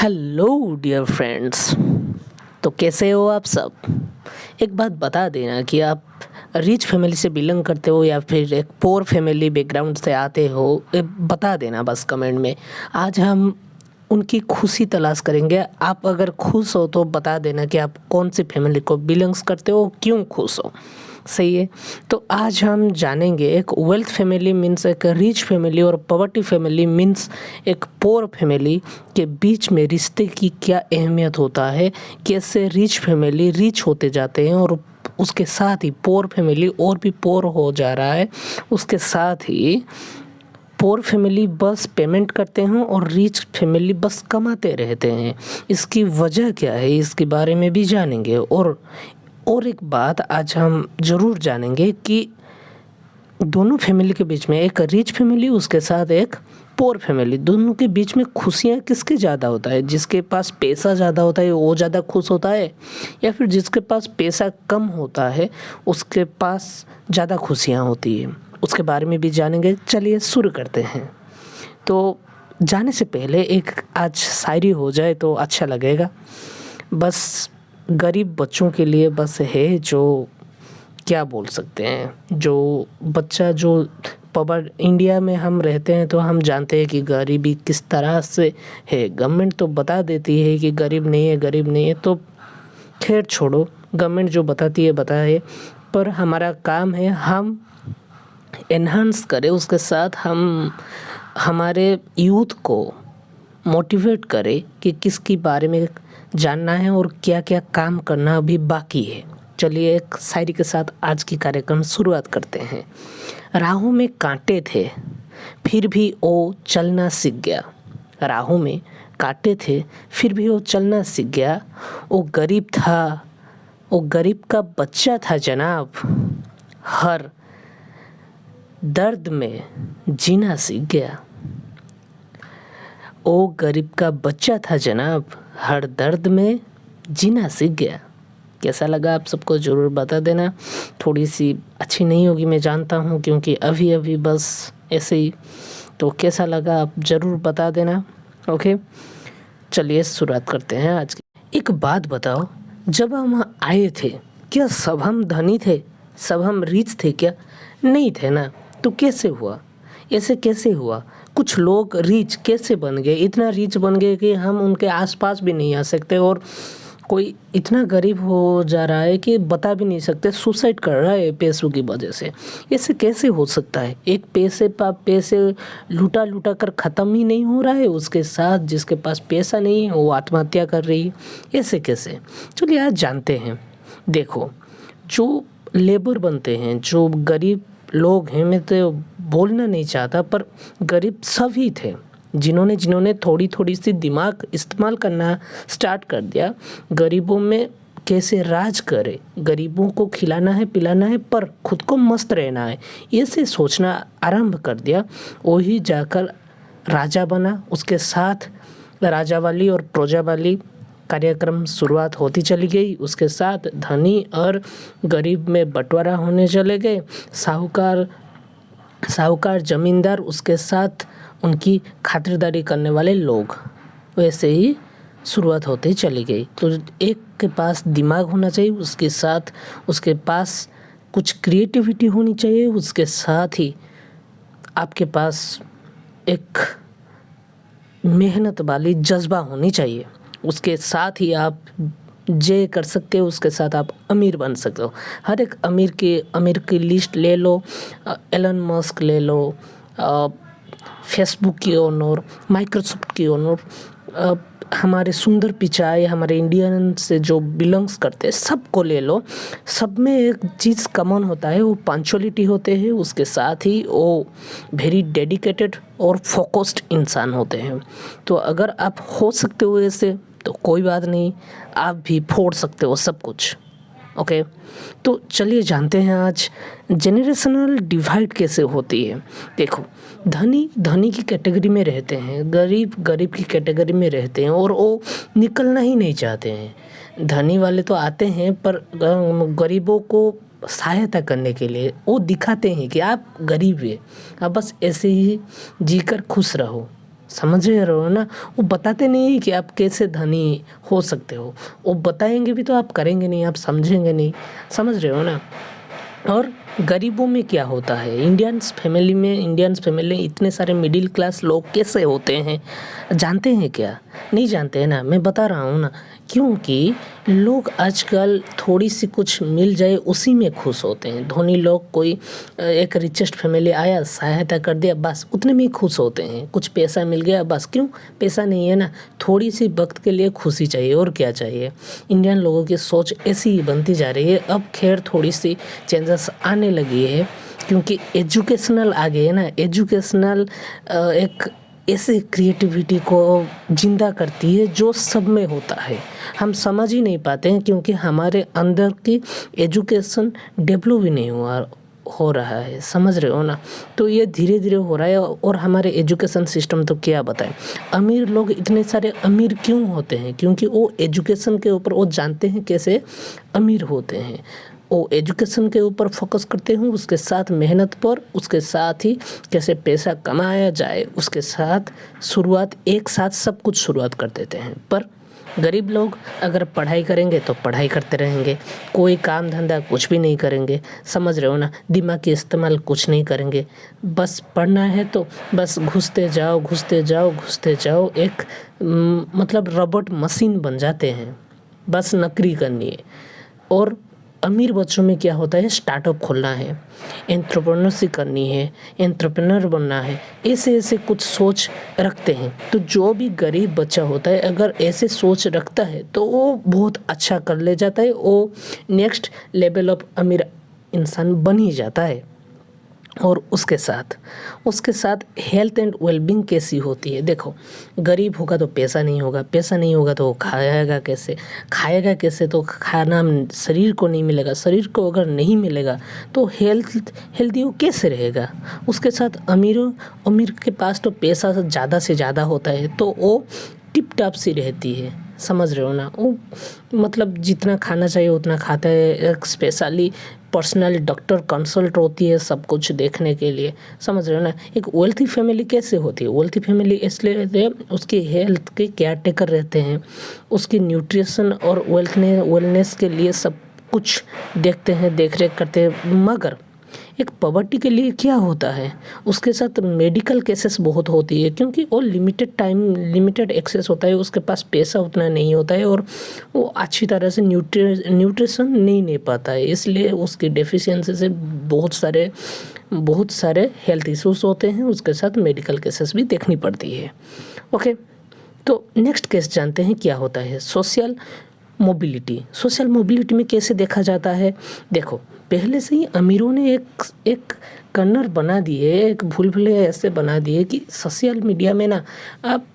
Hello dear friends. तो कैसे हो आप सब। एक बात बता देना कि आप रिच फैमिली से बिलोंग करते हो या फिर एक पोर फैमिली बैकग्राउंड से आते हो, ये बता देना बस कमेंट में। आज हम उनकी खुशी तलाश करेंगे। आप अगर खुश हो तो बता देना कि आप कौन सी फैमिली को बिलोंग्स करते हो, क्यों खुश हो। सही है। तो आज हम जानेंगे एक वेल्थ फैमिली मीन्स एक रिच फैमिली और पॉवर्टी फैमिली मीन्स एक पोर फैमिली के बीच में रिश्ते की क्या अहमियत होता है, कैसे रिच फैमिली रिच होते जाते हैं और उसके साथ ही पोर फैमिली और भी पोर हो जा रहा है। उसके साथ ही पोर फैमिली बस पेमेंट करते हैं और रिच फैमिली बस कमाते रहते हैं। इसकी वजह क्या है, इसके बारे में भी जानेंगे। और एक बात आज हम ज़रूर जानेंगे कि दोनों फैमिली के बीच में, एक रिच फैमिली उसके साथ एक पोर फैमिली, दोनों के बीच में खुशियाँ किसके ज़्यादा होता है। जिसके पास पैसा ज़्यादा होता है वो ज़्यादा खुश होता है, या फिर जिसके पास पैसा कम होता है उसके पास ज़्यादा खुशियाँ होती है। उसके बारे में भी जानेंगे। चलिए शुरू करते हैं। तो जाने से पहले एक आज शायरी हो जाए तो अच्छा लगेगा। बस गरीब बच्चों के लिए बस है, जो क्या बोल सकते हैं, जो बच्चा जो पबर इंडिया में हम रहते हैं तो हम जानते हैं कि गरीबी किस तरह से है। गवर्नमेंट तो बता देती है कि गरीब नहीं है, गरीब नहीं है, तो खैर छोड़ो, गवर्नमेंट जो बताती है बताए, पर हमारा काम है हम एनहांस करें, उसके साथ हम हमारे यूथ को मोटिवेट करें कि किसके बारे में जानना है और क्या क्या काम करना अभी बाकी है। चलिए एक शायरी के साथ आज की कार्यक्रम शुरुआत करते हैं। राहों में कांटे थे फिर भी वो चलना सीख गया। राहों में कांटे थे फिर भी वो चलना सीख गया। वो गरीब था, वो गरीब का बच्चा था जनाब, हर दर्द में जीना सीख गया। ओ गरीब का बच्चा था जनाब, हर दर्द में जीना सीख गया। कैसा लगा आप सबको ज़रूर बता देना। थोड़ी सी अच्छी नहीं होगी मैं जानता हूँ, क्योंकि अभी अभी बस ऐसे ही। तो कैसा लगा आप ज़रूर बता देना। ओके, चलिए शुरुआत करते हैं आज की। एक बात बताओ, जब हम आए थे क्या सब हम धनी थे, सब हम रिच थे क्या? नहीं थे ना। तो कैसे हुआ, ऐसे कैसे हुआ? कुछ लोग रिच कैसे बन गए, इतना रिच बन गए कि हम उनके आसपास भी नहीं आ सकते, और कोई इतना गरीब हो जा रहा है कि बता भी नहीं सकते, सुसाइड कर रहा है पैसों की वजह से। ऐसे कैसे हो सकता है? एक पैसे लूटा लूटा कर ख़त्म ही नहीं हो रहा है, उसके साथ जिसके पास पैसा नहीं है वो आत्महत्या कर रही है। ऐसे कैसे? चलिए आज जानते हैं। देखो, जो लेबर बनते हैं, जो गरीब लोग हैं, मैं तो बोलना नहीं चाहता, पर गरीब सभी थे जिन्होंने थोड़ी थोड़ी सी दिमाग इस्तेमाल करना स्टार्ट कर दिया। गरीबों में कैसे राज करे, गरीबों को खिलाना है पिलाना है पर खुद को मस्त रहना है, ऐसे सोचना आरंभ कर दिया। वही जाकर राजा बना। उसके साथ राजा वाली और प्रजा वाली कार्यक्रम शुरुआत होती चली गई। उसके साथ धनी और गरीब में बंटवारा होने चले गए। साहूकार जमींदार, उसके साथ उनकी खातिरदारी करने वाले लोग, वैसे ही शुरुआत होती चली गई। तो एक के पास दिमाग होना चाहिए, उसके साथ उसके पास कुछ क्रिएटिविटी होनी चाहिए, उसके साथ ही आपके पास एक मेहनत वाली जज्बा होनी चाहिए। उसके साथ ही आप जे कर सकते हो, उसके साथ आप अमीर बन सकते हो। हर एक अमीर की लिस्ट ले लो। एलन मस्क ले लो, फेसबुक की ओनर, माइक्रोसॉफ्ट की ओनर, हमारे सुंदर पिचाई, हमारे इंडियन से जो बिलोंग्स करते हैं, सबको ले लो। सब में एक चीज़ कॉमन होता है, वो पंक्चुअलिटी होते हैं। उसके साथ ही वो वेरी डेडिकेटेड और फोकस्ड इंसान होते हैं। तो अगर आप हो सकते हो ऐसे तो कोई बात नहीं, आप भी फोड़ सकते हो सब कुछ। ओके, तो चलिए जानते हैं आज जेनरेशनल डिवाइड कैसे होती है। देखो, धनी की कैटेगरी में रहते हैं, गरीब की कैटेगरी में रहते हैं, और वो निकलना ही नहीं चाहते हैं। धनी वाले तो आते हैं पर गरीबों को सहायता करने के लिए वो दिखाते हैं कि आप गरीब हैं, आप बस ऐसे ही जीकर खुश रहो। समझ रहे हो ना? वो बताते नहीं कि आप कैसे धनी हो सकते हो। वो बताएँगे भी तो आप करेंगे नहीं, आप समझेंगे नहीं। समझ रहे हो ना? और गरीबों में क्या होता है, इंडियंस फैमिली में इतने सारे मिडिल क्लास लोग कैसे होते हैं, जानते हैं क्या? नहीं जानते हैं ना, मैं बता रहा हूँ ना। क्योंकि लोग आजकल थोड़ी सी कुछ मिल जाए उसी में खुश होते हैं। धनी लोग कोई एक रिचेस्ट फैमिली आया, सहायता कर दिया, बस उतने में ही खुश होते हैं। कुछ पैसा मिल गया बस, क्यों? पैसा नहीं है ना, थोड़ी सी वक्त के लिए खुशी चाहिए, और क्या चाहिए। इंडियन लोगों की सोच ऐसी ही बनती जा रही है। अब खैर थोड़ी सी चेंजेस आने लगी है, क्योंकि एजुकेशनल आ गए है ना। एजुकेशनल एक ऐसे क्रिएटिविटी को जिंदा करती है जो सब में होता है, हम समझ ही नहीं पाते हैं, क्योंकि हमारे अंदर की एजुकेशन डेवलप ही नहीं हो रहा है। समझ रहे हो ना? तो ये धीरे धीरे हो रहा है। और हमारे एजुकेशन सिस्टम तो क्या बताएं, अमीर लोग इतने सारे अमीर क्यों होते हैं? क्योंकि वो एजुकेशन के ऊपर वो जानते हैं कैसे अमीर होते हैं। वो एजुकेशन के ऊपर फोकस करते हैं, उसके साथ मेहनत पर, उसके साथ ही कैसे पैसा कमाया जाए, उसके साथ शुरुआत एक साथ सब कुछ शुरुआत कर देते हैं। पर गरीब लोग अगर पढ़ाई करेंगे तो पढ़ाई करते रहेंगे, कोई काम धंधा कुछ भी नहीं करेंगे। समझ रहे हो ना? दिमाग की इस्तेमाल कुछ नहीं करेंगे। बस पढ़ना है तो बस घुसते जाओ घुसते जाओ घुसते जाओ, एक मतलब रोबोट मशीन बन जाते हैं, बस नौकरी करनी है। और अमीर बच्चों में क्या होता है, स्टार्टअप खोलना है, एंटरप्रेन्योरशिप करनी है, एंटरप्रेन्योर बनना है, ऐसे ऐसे कुछ सोच रखते हैं। तो जो भी गरीब बच्चा होता है अगर ऐसे सोच रखता है तो वो बहुत अच्छा कर ले जाता है, वो नेक्स्ट लेवल ऑफ अमीर इंसान बन ही जाता है। और उसके साथ हेल्थ एंड वेलबींग कैसी होती है। देखो, गरीब होगा तो पैसा नहीं होगा, पैसा नहीं होगा तो वो खाएगा कैसे तो खाना शरीर को नहीं मिलेगा, शरीर को अगर नहीं मिलेगा तो हेल्दी वो कैसे रहेगा। उसके साथ अमीर के पास तो पैसा ज़्यादा से ज़्यादा होता है तो वो टिप टाप सी रहती है। समझ रहे हो ना? वो मतलब जितना खाना चाहिए उतना खाता है। एक स्पेशली पर्सनल डॉक्टर कंसल्ट होती है सब कुछ देखने के लिए। समझ रहे हो ना? एक वेल्थी फैमिली कैसे होती है? वेल्थी फैमिली इसलिए रहती है, उसकी हेल्थ के केयर टेकर रहते हैं, उसकी न्यूट्रिशन और वेलनेस के लिए सब कुछ देखते हैं, देख रेख करते हैं। मगर एक पॉवर्टी के लिए क्या होता है, उसके साथ मेडिकल केसेस बहुत होती है, क्योंकि वो लिमिटेड एक्सेस होता है, उसके पास पैसा उतना नहीं होता है और वो अच्छी तरह से न्यूट्रिशन नहीं ले पाता है। इसलिए उसकी डेफिशिएंसी से बहुत सारे हेल्थ इश्यूज होते हैं, उसके साथ मेडिकल केसेस भी देखनी पड़ती है। ओके, तो नेक्स्ट केस जानते हैं क्या होता है। सोशल मोबिलिटी में कैसे देखा जाता है। देखो, पहले से ही अमीरों ने एक कर्नर बना दिए, एक भूल-भुलैया ऐसे बना दिए कि सोशल मीडिया में ना आप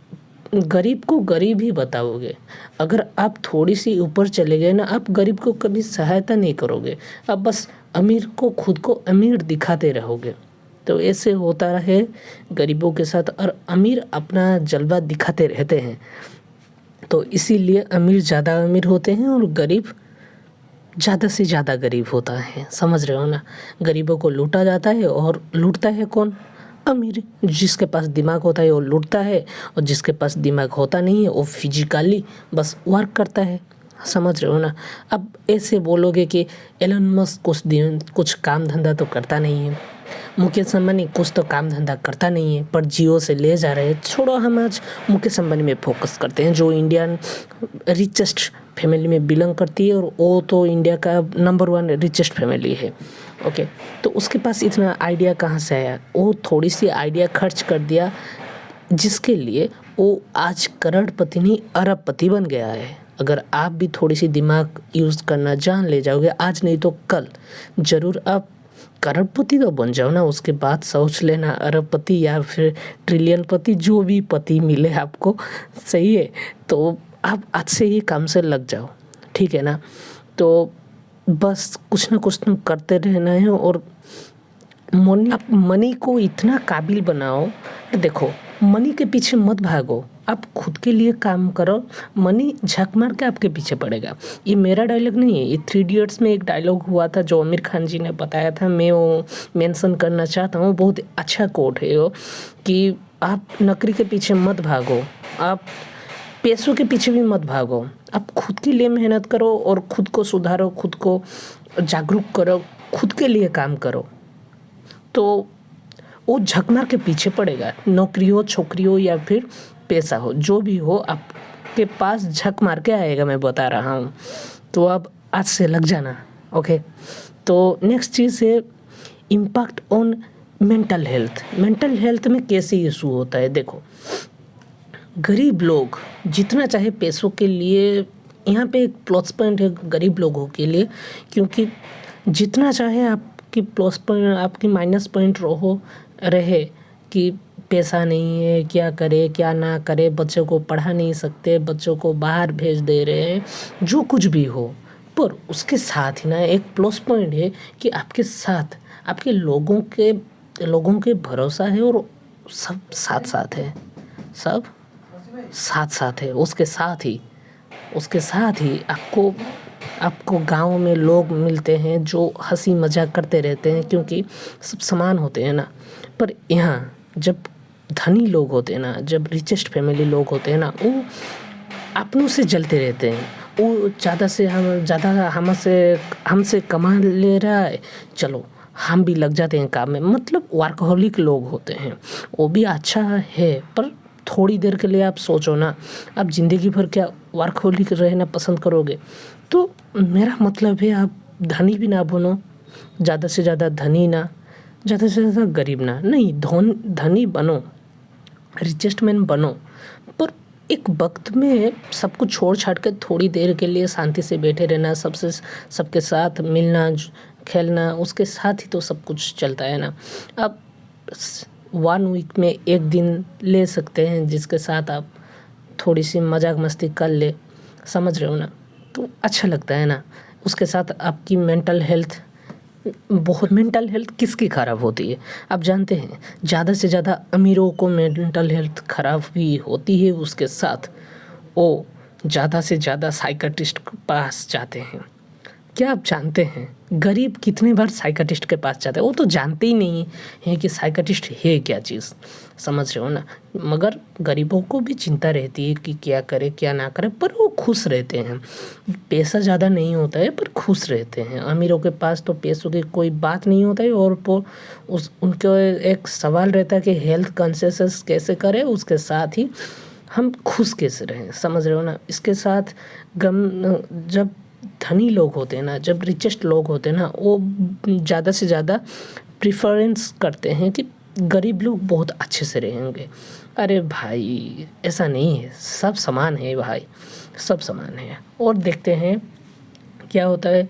गरीब को गरीब ही बताओगे। अगर आप थोड़ी सी ऊपर चले गए ना, आप गरीब को कभी सहायता नहीं करोगे, आप बस अमीर को खुद को अमीर दिखाते रहोगे। तो ऐसे होता है गरीबों के साथ, और अमीर अपना जलवा दिखाते रहते हैं। तो इसीलिए अमीर ज़्यादा अमीर होते हैं और गरीब ज़्यादा से ज़्यादा गरीब होता है। समझ रहे हो ना? गरीबों को लूटा जाता है, और लूटता है कौन? अमीर। जिसके पास दिमाग होता है वो लूटता है, और जिसके पास दिमाग होता नहीं है वो फिजिकली बस वर्क करता है। समझ रहे हो ना? अब ऐसे बोलोगे कि एलन मस्क कुछ काम धंधा तो करता नहीं है, मुकेश अंबानी कुछ तो काम धंधा करता नहीं है, पर जियो से ले जा रहे हैं। छोड़ो, हम आज मुकेश अंबानी में फोकस करते हैं, जो इंडियन रिचेस्ट फैमिली में बिलोंग करती है, और वो तो इंडिया का नंबर 1 रिचेस्ट फैमिली है। ओके, तो उसके पास इतना आइडिया कहाँ से आया? वो थोड़ी सी आइडिया खर्च कर दिया, जिसके लिए वो आज करोड़पति नहीं अरबपति बन गया है। अगर आप भी थोड़ी सी दिमाग यूज़ करना जान ले जाओगे, आज नहीं तो कल ज़रूर आप करोड़पति तो बन जाओ ना। उसके बाद सोच लेना अरबपति या फिर ट्रिलियनपति, जो भी पति मिले आपको, सही है। तो आप आज से ही काम से लग जाओ, ठीक है ना? तो बस कुछ ना कुछ तुम करते रहना है, और मनी को इतना काबिल बनाओ। देखो, मनी के पीछे मत भागो, आप खुद के लिए काम करो, मनी झक मार के आपके पीछे पड़ेगा। ये मेरा डायलॉग नहीं है, ये 3 इडियट्स में एक डायलॉग हुआ था जो आमिर खान जी ने बताया था, मैं वो मेंशन करना चाहता हूँ। बहुत अच्छा कोट है वो, कि आप नौकरी के पीछे मत भागो, आप पैसों के पीछे भी मत भागो। आप खुद के लिए मेहनत करो और खुद को सुधारो, खुद को जागरूक करो, खुद के लिए काम करो। तो वो झक मार के पीछे पड़ेगा। नौकरी हो, छोकरी हो या फिर पैसा हो, जो भी हो आपके पास झक मार के आएगा, मैं बता रहा हूँ। तो अब आज से लग जाना। ओके, तो नेक्स्ट चीज़ है impact on mental health. Mental health में कैसे इशू होता है? देखो, गरीब लोग जितना चाहे पैसों के लिए, यहाँ पे एक प्लस पॉइंट है गरीब लोगों के लिए, क्योंकि जितना चाहे आपकी प्लस पॉइंट, आपकी माइनस पॉइंट रहे कि पैसा नहीं है, क्या करे क्या ना करे, बच्चों को पढ़ा नहीं सकते, बच्चों को बाहर भेज दे रहे हैं, जो कुछ भी हो, पर उसके साथ ही ना एक प्लस पॉइंट है कि आपके साथ आपके लोगों के भरोसा है और सब साथ साथ है, सब साथ साथ है। उसके साथ ही आपको गाँव में लोग मिलते हैं जो हंसी मजाक करते रहते हैं, क्योंकि सब समान होते हैं ना। पर यहाँ जब धनी लोग होते हैं ना, जब रिचेस्ट फैमिली लोग होते हैं ना, वो अपनों से जलते रहते हैं। वो ज़्यादा हमसे कमा ले रहा है, चलो हम भी लग जाते हैं काम में। मतलब वर्कहोलिक लोग होते हैं। वो भी अच्छा है, पर थोड़ी देर के लिए आप सोचो ना, आप ज़िंदगी भर क्या वर्कहोलिक रहना पसंद करोगे? तो मेरा मतलब है, आप धनी भी ना बनो, ज़्यादा से ज़्यादा धनी ना, ज़्यादा से ज़्यादा गरीब ना, नहीं, धनी बनो, रिचेस्ट मैन बनो, पर एक वक्त में सब कुछ छोड़ छाड़ के थोड़ी देर के लिए शांति से बैठे रहना, सबके साथ मिलना खेलना, उसके साथ ही तो सब कुछ चलता है ना। अब 1 वीक में 1 दिन ले सकते हैं जिसके साथ आप थोड़ी सी मजाक मस्ती कर ले, समझ रहे हो ना, तो अच्छा लगता है ना। उसके साथ आपकी मेंटल हेल्थ किसकी ख़राब होती है? आप जानते हैं, ज़्यादा से ज़्यादा अमीरों को मेंटल हेल्थ ख़राब भी होती है। उसके साथ वो ज़्यादा से ज़्यादा साइकियाट्रिस्ट के पास जाते हैं। क्या आप जानते हैं गरीब कितने बार साइकियाट्रिस्ट के पास जाते हैं? वो तो जानते ही नहीं है कि साइकियाट्रिस्ट है क्या चीज़, समझ रहे हो ना। मगर गरीबों को भी चिंता रहती है कि क्या करे क्या ना करे, पर वो खुश रहते हैं। पैसा ज़्यादा नहीं होता है पर खुश रहते हैं। अमीरों के पास तो पैसों की कोई बात नहीं होता है, और उनको एक सवाल रहता है कि हेल्थ कॉन्शियस कैसे करें, उसके साथ ही हम खुश कैसे रहें, समझ रहे हो ना। इसके साथ जब धनी लोग होते हैं ना, जब रिचेस्ट लोग होते हैं ना, वो ज़्यादा से ज़्यादा प्रिफरेंस करते हैं कि गरीब लोग बहुत अच्छे से रहेंगे। अरे भाई, ऐसा नहीं है, सब समान है भाई, सब समान है। और देखते हैं क्या होता है,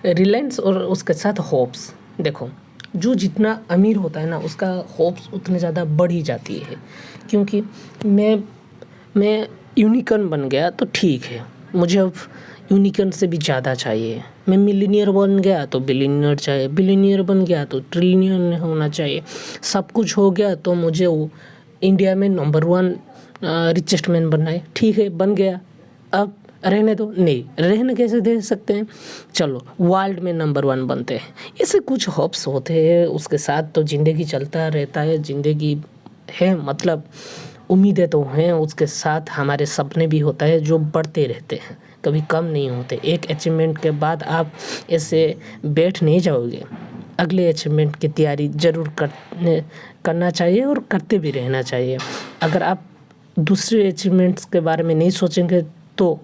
रिलायंस और उसके साथ होप्स। देखो, जो जितना अमीर होता है ना, उसका होप्स उतने ज़्यादा बढ़ ही जाती है, क्योंकि मैं यूनिकॉर्न बन गया तो ठीक है, मुझे अब यूनिकॉर्न से भी ज़्यादा चाहिए। मैं मिलीनियर बन गया तो बिलीनियर चाहिए, बिलीनियर बन गया तो ट्रिलियनियर होना चाहिए। सब कुछ हो गया तो मुझे वो इंडिया में नंबर 1 रिचेस्ट मैन बनना है। ठीक है, बन गया, अब रहने दो। नहीं, रहने कैसे दे सकते हैं? चलो वर्ल्ड में नंबर 1 बनते हैं। ऐसे कुछ होप्स होते हैं, उसके साथ तो ज़िंदगी चलता रहता है। ज़िंदगी है, मतलब उम्मीदें तो हैं, उसके साथ हमारे सपने भी होता है जो बढ़ते रहते हैं, कभी कम नहीं होते। एक अचीवमेंट के बाद आप ऐसे बैठ नहीं जाओगे, अगले अचीवमेंट की तैयारी ज़रूर करना चाहिए और करते भी रहना चाहिए। अगर आप दूसरे अचीवमेंट्स के बारे में नहीं सोचेंगे तो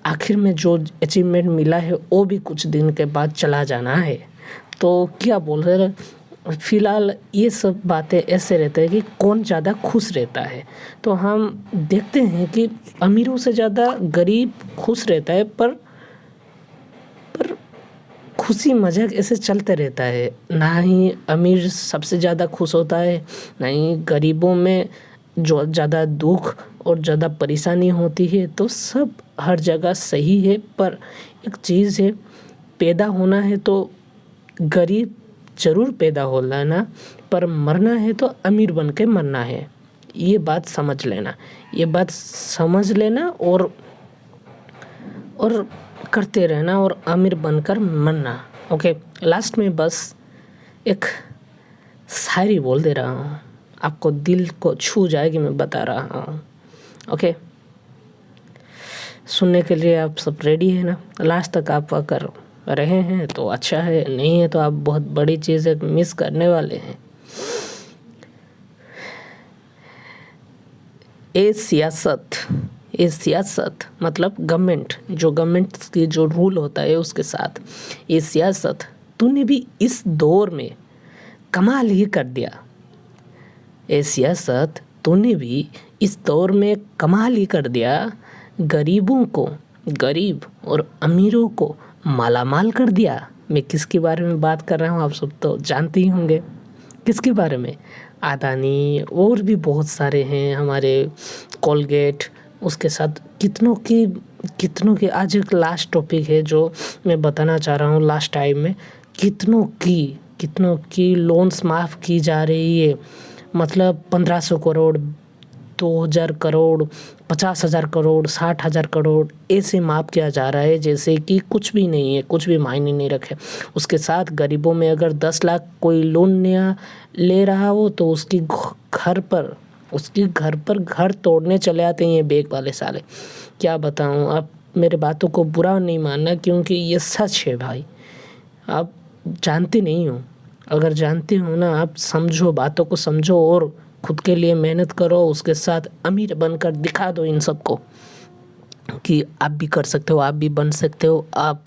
आखिर में जो अचीवमेंट मिला है वो भी कुछ दिन के बाद चला जाना है। तो क्या बोल रहे हैं, फ़िलहाल ये सब बातें ऐसे रहते हैं कि कौन ज़्यादा खुश रहता है। तो हम देखते हैं कि अमीरों से ज़्यादा गरीब खुश रहता है, पर खुशी मजाक ऐसे चलते रहता है। ना ही अमीर सबसे ज़्यादा खुश होता है, ना ही गरीबों में जो ज़्यादा दुख और ज़्यादा परेशानी होती है। तो सब हर जगह सही है, पर एक चीज़ है, पैदा होना है तो गरीब ज़रूर पैदा होना है ना, पर मरना है तो अमीर बन के मरना है। ये बात समझ लेना और करते रहना और अमीर बनकर मरना। ओके, लास्ट में बस एक शायरी बोल दे रहा हूँ, आपको दिल को छू जाएगी, मैं बता रहा हूँ। ओके, सुनने के लिए आप सब रेडी है ना? लास्ट तक आप अगर रहे हैं तो अच्छा है, नहीं है तो आप बहुत बड़ी चीज़ें मिस करने वाले हैं। ए सियासत मतलब गवर्नमेंट, जो गवर्नमेंट की जो रूल होता है उसके साथ ये सियासत तूने भी इस दौर में कमाल ही कर दिया। ए सियासत तूने भी इस दौर में कमाल ही कर दिया। गरीबों को, गरीब और अमीरों को मालामाल कर दिया। मैं किसके बारे में बात कर रहा हूँ आप सब तो जानते ही होंगे। किसके बारे में? अदानी और भी बहुत सारे हैं हमारे, कोलगेट, उसके साथ कितनों की आज एक लास्ट टॉपिक है जो मैं बताना चाह रहा हूँ। लास्ट टाइम में कितनों की लोन्स माफ़ की जा रही है। मतलब 1500 करोड़, 2000 करोड़, 50,000 करोड़, 60,000 करोड़ ऐसे माफ़ किया जा रहा है जैसे कि कुछ भी नहीं है, कुछ भी मायने नहीं रखे। उसके साथ गरीबों में अगर 10 लाख कोई लोन नया ले रहा हो तो उसके घर पर घर तोड़ने चले आते हैं ये बैंक वाले साले। क्या बताऊं, आप मेरे बातों को बुरा नहीं मानना क्योंकि ये सच है भाई। आप जानते नहीं हो, अगर जानते हो ना आप समझो, बातों को समझो और खुद के लिए मेहनत करो। उसके साथ अमीर बनकर दिखा दो इन सबको कि आप भी कर सकते हो, आप भी बन सकते हो। आप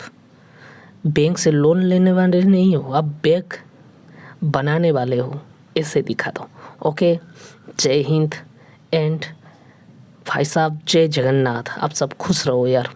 बैंक से लोन लेने वाले नहीं हो, आप बैंक बनाने वाले हो, ऐसे दिखा दो। ओके, जय हिंद एंड भाई साहब जय जगन्नाथ। आप सब खुश रहो यार।